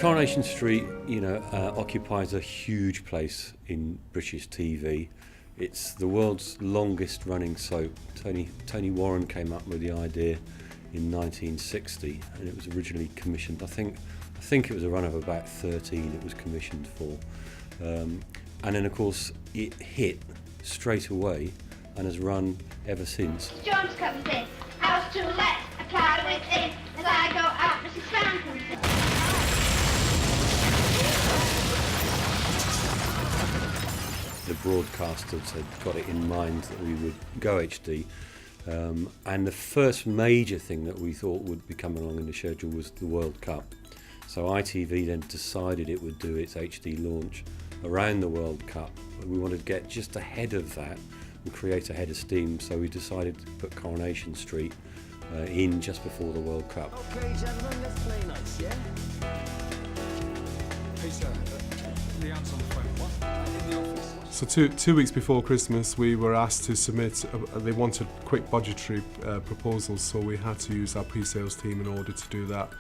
Coronation Street, occupies a huge place in British TV. It's the world's longest running soap. Tony Warren came up with the idea in 1960, and it was originally commissioned. I think it was a run of about 13 it was commissioned for. And then of course it hit straight away and has run ever since. Storms comes in, house to let, a cloud within, as I go out, Mrs. Fan comes in. The broadcasters had got it in mind that we would go HD, and the first major thing that we thought would be coming along in the schedule was the World Cup. So ITV then decided it would do its HD launch around the World Cup. We wanted to get just ahead of that and create a head of steam, so we decided to put Coronation Street in just before the World Cup. Okay, gentlemen, let's play nice, yeah? Hey sir, the answer on the phone. What? In the office? So two weeks before Christmas, we were asked to submit, they wanted quick budgetary proposals, so we had to use our pre-sales team in order to do that.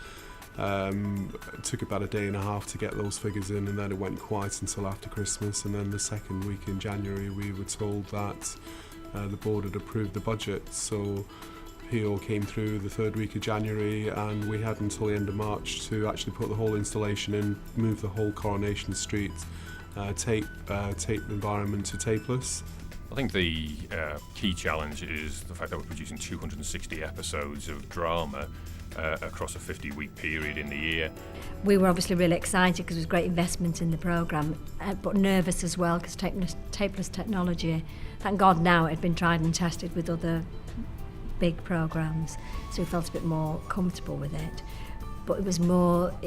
It took about a day and a half to get those figures in, and then it went quiet until after Christmas, and then the second week in January we were told that the board had approved the budget. So PO came through the third week of January, and we had until the end of March to actually put the whole installation in, move the whole Coronation Street tape environment to tapeless. I think the key challenge is the fact that we're producing 260 episodes of drama across a 50-week period in the year. We were obviously really excited because it was great investment in the programme, but nervous as well because tapeless technology, thank God now it had been tried and tested with other big programmes, so we felt a bit more comfortable with it. But it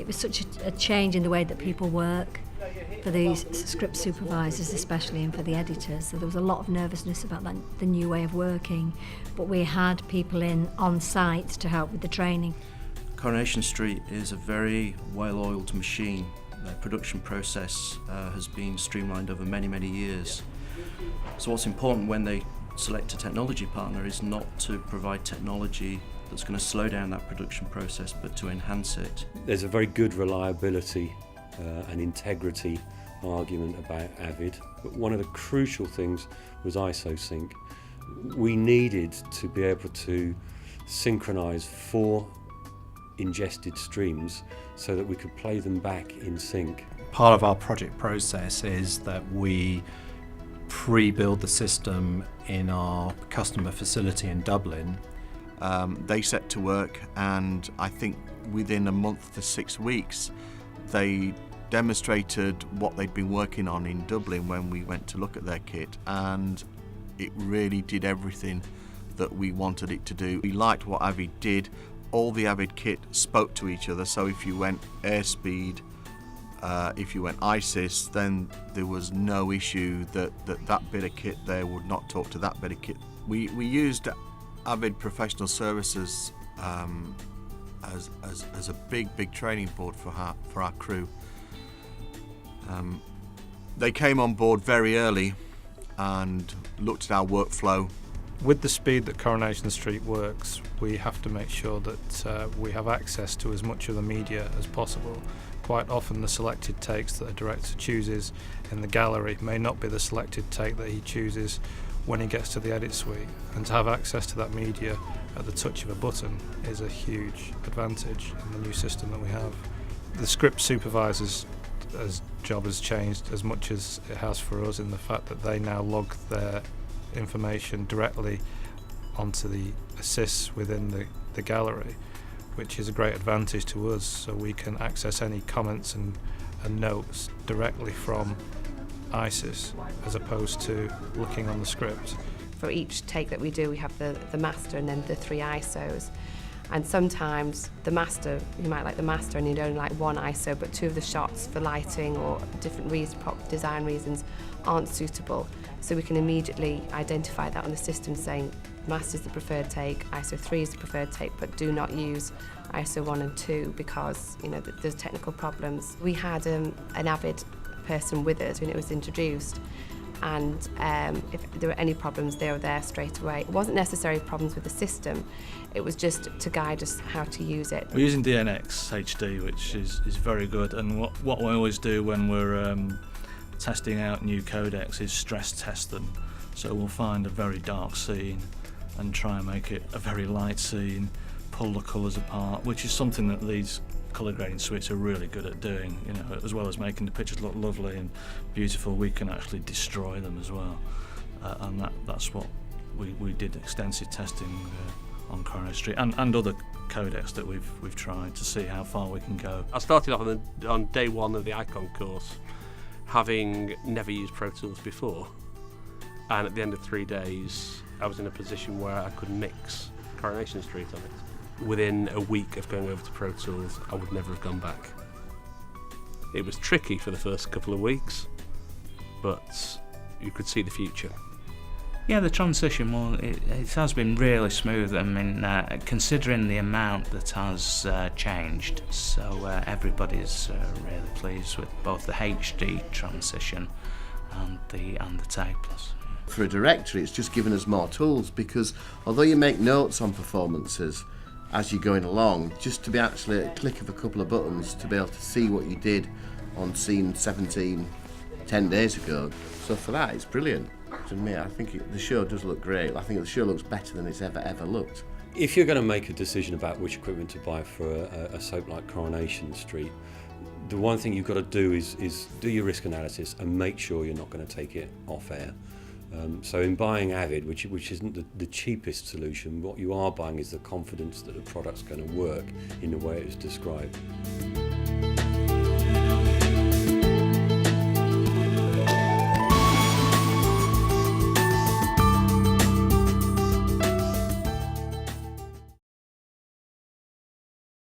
was such a change in the way that people work, for these script supervisors especially, and for the editors. So there was a lot of nervousness about that, the new way of working, but we had people on site to help with the training. Coronation Street is a very well-oiled machine. The production process has been streamlined over many, many years. So what's important when they select a technology partner is not to provide technology that's going to slow down that production process, but to enhance it. There's a very good reliability and integrity argument about Avid, but one of the crucial things was ISO sync. We needed to be able to synchronise 4 ingested streams so that we could play them back in sync. Part of our project process is that we pre-build the system in our customer facility in Dublin. They set to work, and I think within a month to 6 weeks they demonstrated what they'd been working on in Dublin when we went to look at their kit, and it really did everything that we wanted it to do. We liked what Avid did. All the Avid kit spoke to each other, so if you went airspeed, if you went ISIS, then there was no issue that bit of kit there would not talk to that bit of kit. We used Avid Professional Services as a big training board for our crew. They came on board very early and looked at our workflow. With the speed that Coronation Street works, we have to make sure that we have access to as much of the media as possible. Quite often the selected takes that a director chooses in the gallery may not be the selected take that he chooses when he gets to the edit suite, and to have access to that media at the touch of a button is a huge advantage in the new system that we have. The script supervisor's job has changed as much as it has for us, in the fact that they now log their information directly onto the assists within the gallery, which is a great advantage to us, so we can access any comments and notes directly from ISIS as opposed to looking on the script. For each take that we do, we have the master and then the 3 ISOs. And sometimes the master, you might like the master and you'd only like 1 ISO, but 2 of the shots for lighting or different design reasons aren't suitable. So we can immediately identify that on the system, saying master is the preferred take, ISO 3 is the preferred take, but do not use ISO 1 and 2 because there's technical problems. We had an Avid person with us when it was introduced, and if there were any problems, they were there straight away. It wasn't necessarily problems with the system, it was just to guide us how to use it. We're using DNX HD, which is very good, and what we always do when we're testing out new codecs is stress test them. So we'll find a very dark scene and try and make it a very light scene, pull the colours apart, which is something that these colour grading suites are really good at doing. You know, as well as making the pictures look lovely and beautiful, we can actually destroy them as well, and that's what we did extensive testing on Coronation Street and other codecs that we've tried to see how far we can go. I started off on day one of the Icon course, having never used Pro Tools before, and at the end of 3 days I was in a position where I could mix Coronation Street on it. Within a week of going over to Pro Tools, I would never have gone back. It was tricky for the first couple of weeks, but you could see the future. Yeah, the transition, well, it has been really smooth. I mean, considering the amount that has changed, so everybody's really pleased with both the HD transition and the Tapeless. For a director, it's just given us more tools, because although you make notes on performances as you're going along, just to be actually at a click of a couple of buttons to be able to see what you did on scene 17 10 days ago. So for that, it's brilliant. To me, I think the show does look great. I think the show looks better than it's ever looked. If you're going to make a decision about which equipment to buy for a soap like Coronation Street, the one thing you've got to do is do your risk analysis and make sure you're not going to take it off air. So in buying Avid, which isn't the cheapest solution, what you are buying is the confidence that the product's going to work in the way it's described.